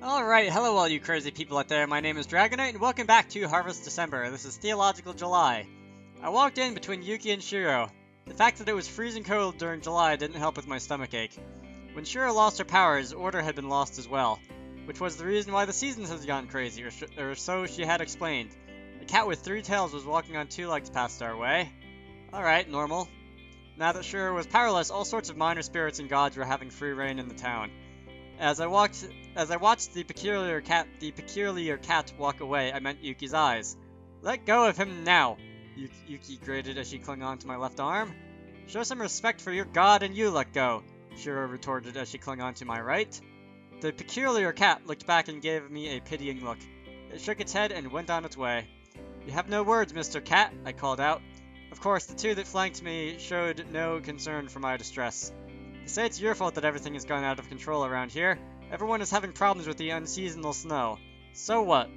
Alright, hello all you crazy people out there, my name is Dragonite and welcome back to Harvest December. This is Theological July. I walked in between Yuki and Shiro. The fact that it was freezing cold during July didn't help with my stomachache. When Shiro lost her powers, order had been lost as well, which was the reason why the seasons had gone crazy, or so she had explained. A cat with 3 tails was walking on 2 legs past our way. Alright, normal. Now that Shiro was powerless, all sorts of minor spirits and gods were having free reign in the town. As I watched the peculiar cat walk away, I met Yuki's eyes. Let go of him now, Yuki grated as she clung on to my left arm. Show some respect for your god and you let go, Shiro retorted as she clung on to my right. The peculiar cat looked back and gave me a pitying look. It shook its head and went on its way. You have no words, Mr. Cat, I called out. Of course, the 2 that flanked me showed no concern for my distress. They say it's your fault that everything has gone out of control around here. Everyone is having problems with the unseasonal snow. So what?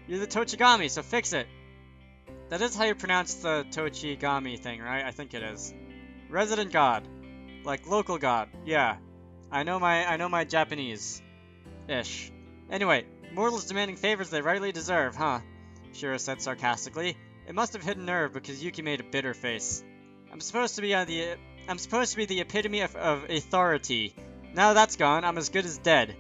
You're the Tochigami, so fix it. That is how you pronounce the Tochigami thing, right? I think it is. Resident god. Like local god. Yeah. I know my Japanese-ish. Anyway, mortals demanding favors they rightly deserve, huh? Shiro said sarcastically. It must have hit a nerve because Yuki made a bitter face. I'm supposed to be the epitome of authority. Now that's gone, I'm as good as dead.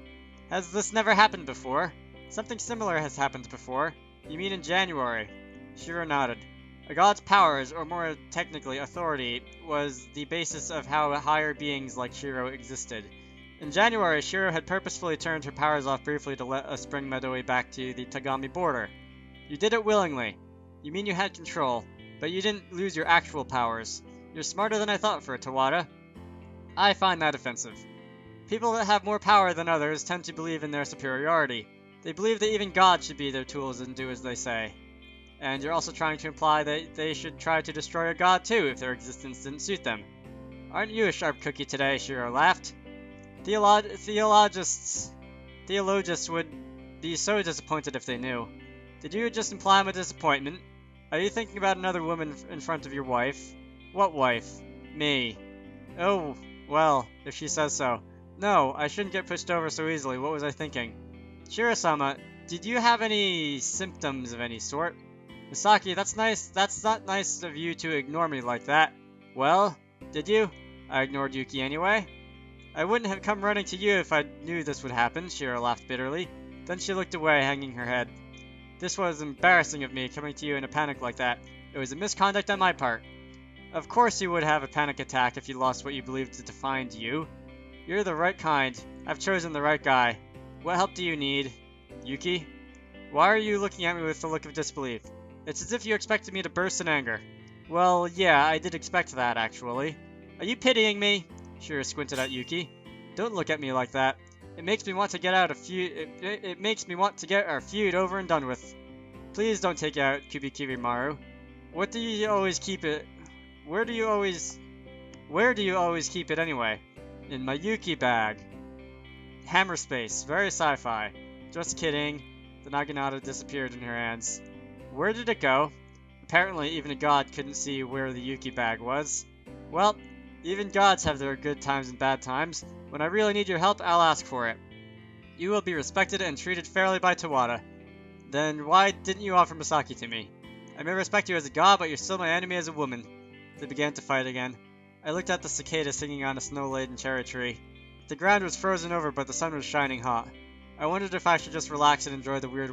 Has this never happened before? Something similar has happened before. You mean in January? Shiro nodded. A god's powers, or more technically authority, was the basis of how higher beings like Shiro existed. In January, Shiro had purposefully turned her powers off briefly to let us bring Medoe back to the Tagami border. You did it willingly. You mean you had control, but you didn't lose your actual powers. You're smarter than I thought for a Towada. I find that offensive. People that have more power than others tend to believe in their superiority. They believe that even gods should be their tools and do as they say. And you're also trying to imply that they should try to destroy a god too if their existence didn't suit them. Aren't you a sharp cookie today? Shiro laughed. Theologists would be so disappointed if they knew. Did you just imply I'm a disappointment? Are you thinking about another woman in front of your wife? What wife? Me. Oh, well, if she says so. No, I shouldn't get pushed over so easily. What was I thinking? Shiro-sama, did you have any symptoms of any sort? Masaki, that's nice. That's not nice of you to ignore me like that. Well, did you? I ignored Yuki anyway. I wouldn't have come running to you if I knew this would happen, Shiro laughed bitterly. Then she looked away, hanging her head. This was embarrassing of me, coming to you in a panic like that. It was a misconduct on my part. Of course you would have a panic attack if you lost what you believed to define you. You're the right kind. I've chosen the right guy. What help do you need? Yuki? Why are you looking at me with a look of disbelief? It's as if you expected me to burst in anger. Well, yeah, I did expect that, actually. Are you pitying me? Shiro squinted at Yuki. Don't look at me like that. It makes me want to get it makes me want to get our feud over and done with. Please don't take out Kubikirimaru. What do you always keep it? Where do you always keep it anyway? In my Yuki bag. Hammer space. Very sci-fi. Just kidding. The naginata disappeared in her hands. Where did it go? Apparently, even a god couldn't see where the Yuki bag was. Well, even gods have their good times and bad times. When I really need your help, I'll ask for it. You will be respected and treated fairly by Towada. Then why didn't you offer Masaki to me? I may respect you as a god, but you're still my enemy as a woman. They began to fight again. I looked at the cicada singing on a snow-laden cherry tree. The ground was frozen over, but the sun was shining hot. I wondered if I should just relax and enjoy the weird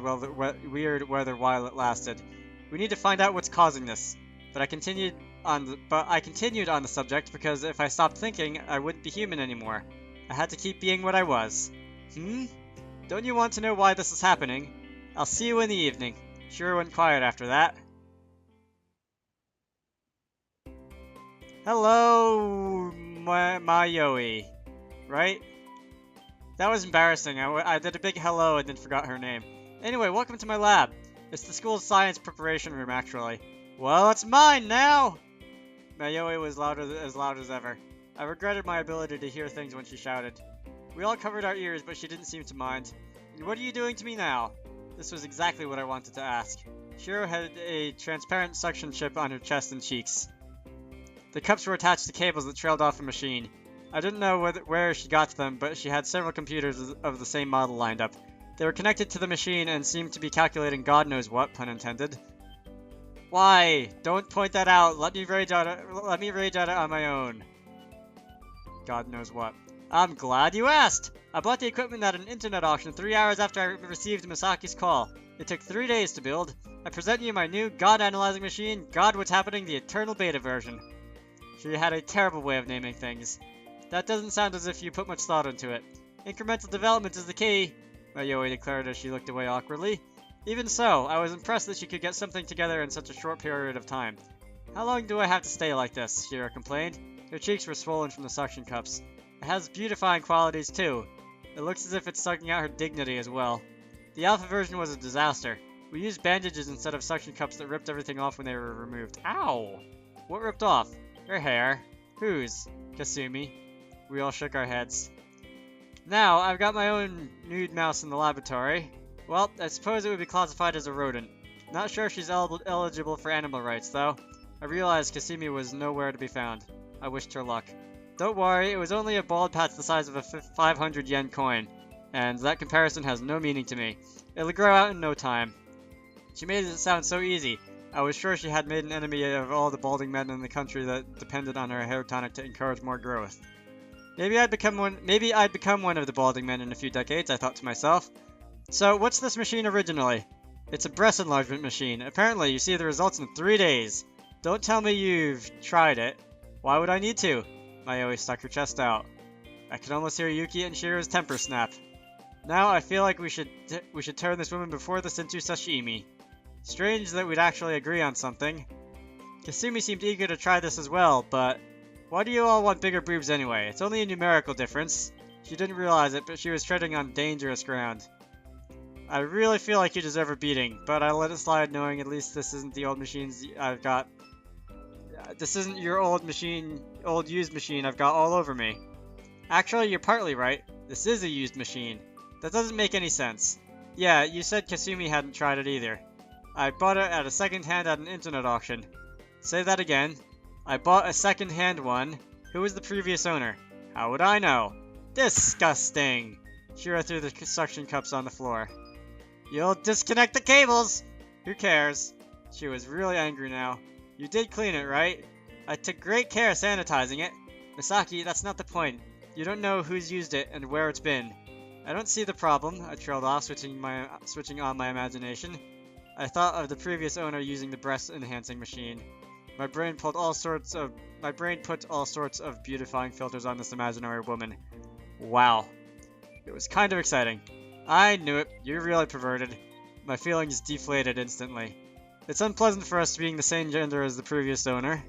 weather while it lasted. We need to find out what's causing this. But I continued on the subject because if I stopped thinking, I wouldn't be human anymore. I had to keep being what I was. Don't you want to know why this is happening? I'll see you in the evening. Shiro went quiet after that. Hello, Mayoi. Right? That was embarrassing. I did a big hello and then forgot her name. Anyway, welcome to my lab. It's the school's science preparation room, actually. Well, it's mine now! Mayoi was as loud as ever. I regretted my ability to hear things when she shouted. We all covered our ears, but she didn't seem to mind. What are you doing to me now? This was exactly what I wanted to ask. Shiro had a transparent suction chip on her chest and cheeks. The cups were attached to cables that trailed off a machine. I didn't know where she got them, but she had several computers of the same model lined up. They were connected to the machine and seemed to be calculating God knows what, pun intended. Why? Don't point that out. Let me rage at it on my own. God knows what. I'm glad you asked. I bought the equipment at an internet auction 3 hours after I received Masaki's call. It took 3 days to build. I present you my new God Analyzing Machine, God What's Happening, the Eternal Beta version. She had a terrible way of naming things. That doesn't sound as if you put much thought into it. Incremental development is the key, Mayoi declared as she looked away awkwardly. Even so, I was impressed that she could get something together in such a short period of time. How long do I have to stay like this? Shiro complained. Her cheeks were swollen from the suction cups. It has beautifying qualities too. It looks as if it's sucking out her dignity as well. The alpha version was a disaster. We used bandages instead of suction cups that ripped everything off when they were removed. Ow! What ripped off? Her hair. Whose? Kasumi. We all shook our heads. Now, I've got my own nude mouse in the laboratory. Well, I suppose it would be classified as a rodent. Not sure if she's eligible for animal rights, though. I realized Kasumi was nowhere to be found. I wished her luck. Don't worry, it was only a bald patch the size of a 500 yen coin, and that comparison has no meaning to me. It'll grow out in no time. She made it sound so easy. I was sure she had made an enemy of all the balding men in the country that depended on her hair tonic to encourage more growth. Maybe I'd become one of the balding men in a few decades, I thought to myself. So, what's this machine originally? It's a breast enlargement machine. Apparently, you see the results in 3 days. Don't tell me you've tried it. Why would I need to? Mayoi stuck her chest out. I could almost hear Yuki and Shiro's temper snap. Now I feel like we should turn this woman before this into sashimi. Strange that we'd actually agree on something. Kasumi seemed eager to try this as well, but why do you all want bigger boobs anyway? It's only a numerical difference. She didn't realize it, but she was treading on dangerous ground. I really feel like you deserve a beating, but I let it slide knowing at least this isn't the old machines I've got. This isn't your old used machine I've got all over me. Actually, you're partly right. This is a used machine. That doesn't make any sense. Yeah, you said Kasumi hadn't tried it either. I bought it at a second-hand at an internet auction. Say that again. I bought a second-hand one. Who was the previous owner? How would I know? Disgusting! Shiro threw the suction cups on the floor. You'll disconnect the cables! Who cares? She was really angry now. You did clean it, right? I took great care sanitizing it. Masaki, that's not the point. You don't know who's used it and where it's been. I don't see the problem, I trailed off, switching on my imagination. I thought of the previous owner using the breast-enhancing machine. My brain put all sorts of beautifying filters on this imaginary woman. Wow. It was kind of exciting. I knew it. You're really perverted. My feelings deflated instantly. It's unpleasant for us being the same gender as the previous owner.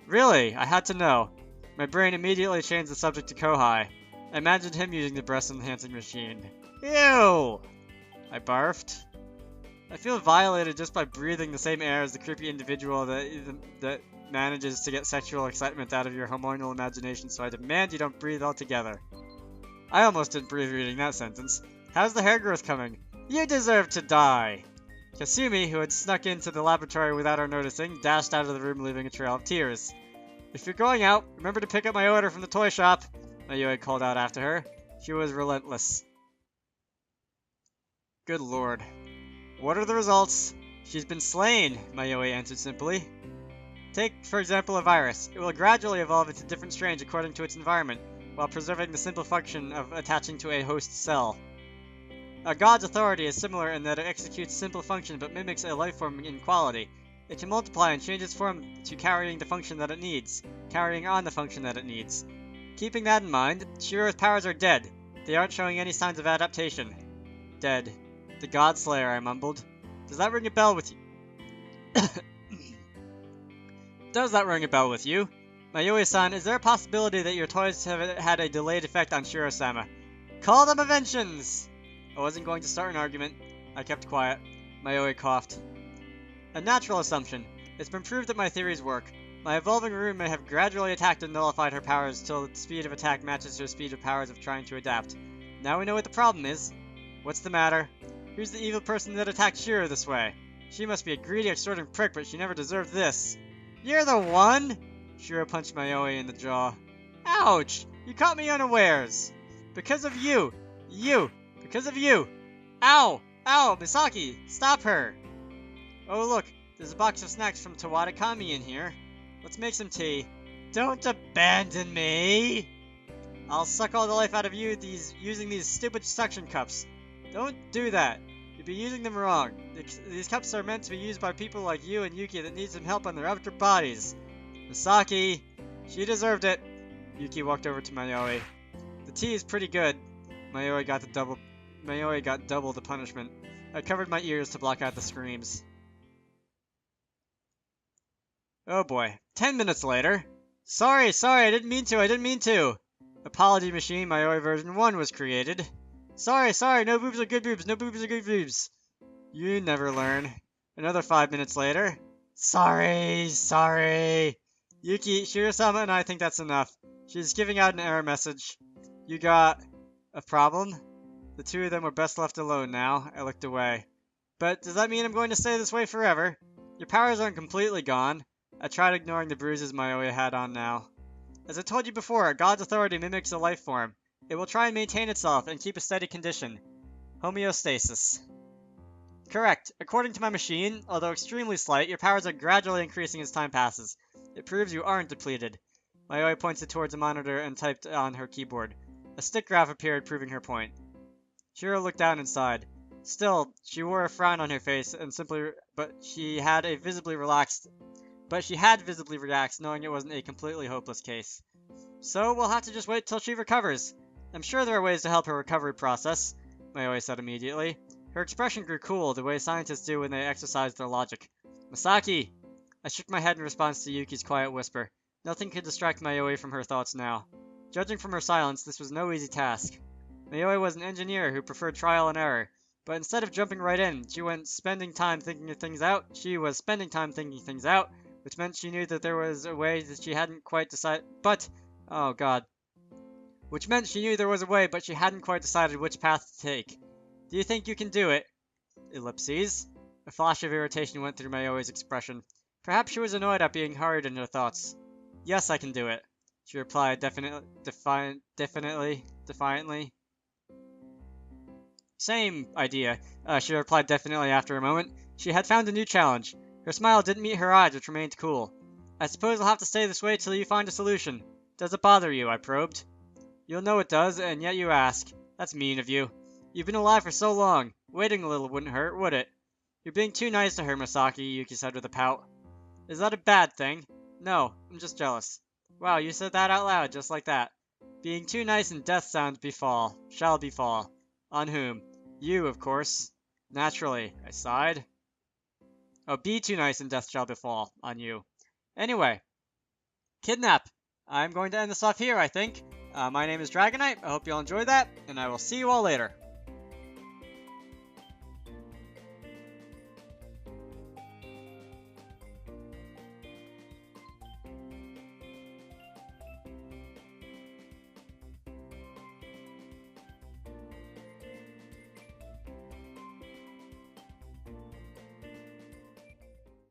Really? I had to know. My brain immediately changed the subject to Kohai. I imagined him using the breast-enhancing machine. Ew! I barfed. I feel violated just by breathing the same air as the creepy individual that manages to get sexual excitement out of your hormonal imagination, so I demand you don't breathe altogether. I almost didn't breathe reading that sentence. How's the hair growth coming? You deserve to die! Kasumi, who had snuck into the laboratory without our noticing, dashed out of the room leaving a trail of tears. If you're going out, remember to pick up my order from the toy shop, Mayoi called out after her. She was relentless. Good lord. What are the results? She's been slain, Mayoi answered simply. Take, for example, a virus. It will gradually evolve into different strains according to its environment, while preserving the simple function of attaching to a host cell. A god's authority is similar in that it executes simple function but mimics a lifeform in quality. It can multiply and change its form to carrying on the function that it needs. Keeping that in mind, Shiro's powers are dead. They aren't showing any signs of adaptation. Dead. The God Slayer, I mumbled. Does that ring a bell with you? Does that ring a bell with you? Mayoi-san, is there a possibility that your toys have had a delayed effect on Shiro-sama? Call them inventions! I wasn't going to start an argument. I kept quiet. Mayoi coughed. A natural assumption. It's been proved that my theories work. My evolving room may have gradually attacked and nullified her powers till the speed of attack matches her speed of powers of trying to adapt. Now we know what the problem is. What's the matter? Who's the evil person that attacked Shiro this way? She must be a greedy, extorting prick, but she never deserved this. You're the one! Shiro punched Mayoi in the jaw. Ouch! You caught me unawares! Because of you! Because of you! Ow! Ow! Misaki! Stop her! Oh look, there's a box of snacks from Tagami in here. Let's make some tea. Don't abandon me! I'll suck all the life out of you using these stupid suction cups. Don't do that. You'd be using them wrong. These cups are meant to be used by people like you and Yuki that need some help on their outer bodies. Masaki! She deserved it. Yuki walked over to Mayoi. The tea is pretty good. Mayoi got double the punishment. I covered my ears to block out the screams. Oh boy. 10 minutes later. Sorry, I didn't mean to. Apology machine, Mayoi version 1 was created. Sorry, no boobs are good boobs. You never learn. Another 5 minutes later. Sorry. Yuki, Shiro-sama and I think that's enough. She's giving out an error message. You got a problem? The two of them were best left alone now. I looked away. But does that mean I'm going to stay this way forever? Your powers aren't completely gone. I tried ignoring the bruises Mayoi had on now. As I told you before, God's authority mimics a life form. It will try and maintain itself and keep a steady condition. Homeostasis. Correct. According to my machine, although extremely slight, your powers are gradually increasing as time passes. It proves you aren't depleted. Mayoi pointed towards a monitor and typed on her keyboard. A stick graph appeared, proving her point. Shiro looked down and sighed. Still, she wore a frown on her face and she had visibly relaxed, knowing it wasn't a completely hopeless case. So we'll have to just wait till she recovers. I'm sure there are ways to help her recovery process, Mayoi said immediately. Her expression grew cool, the way scientists do when they exercise their logic. Masaki! I shook my head in response to Yuki's quiet whisper. Nothing could distract Mayoi from her thoughts now. Judging from her silence, this was no easy task. Mayoi was an engineer who preferred trial and error, but instead of jumping right in, she was spending time thinking things out, which meant she knew that there was a way that she hadn't quite decided, but she hadn't quite decided which path to take. Do you think you can do it? Ellipses. A flash of irritation went through Mayoi's expression. Perhaps she was annoyed at being hurried in her thoughts. Yes, I can do it, she replied defiantly. Same idea, she replied definitely after a moment. She had found a new challenge. Her smile didn't meet her eyes, which remained cool. I suppose I'll have to stay this way till you find a solution. Does it bother you? I probed. You'll know it does, and yet you ask. That's mean of you. You've been alive for so long. Waiting a little wouldn't hurt, would it? You're being too nice to her, Masaki, Yuki said with a pout. Is that a bad thing? No, I'm just jealous. Wow, you said that out loud, just like that. Being too nice and death shall befall. On whom? You, of course. Naturally, I sighed. Oh, be too nice and death shall befall. On you. Anyway. Kidnap. I'm going to end this off here, I think. My name is Dragonite. I hope you all enjoyed that, and I will see you all later.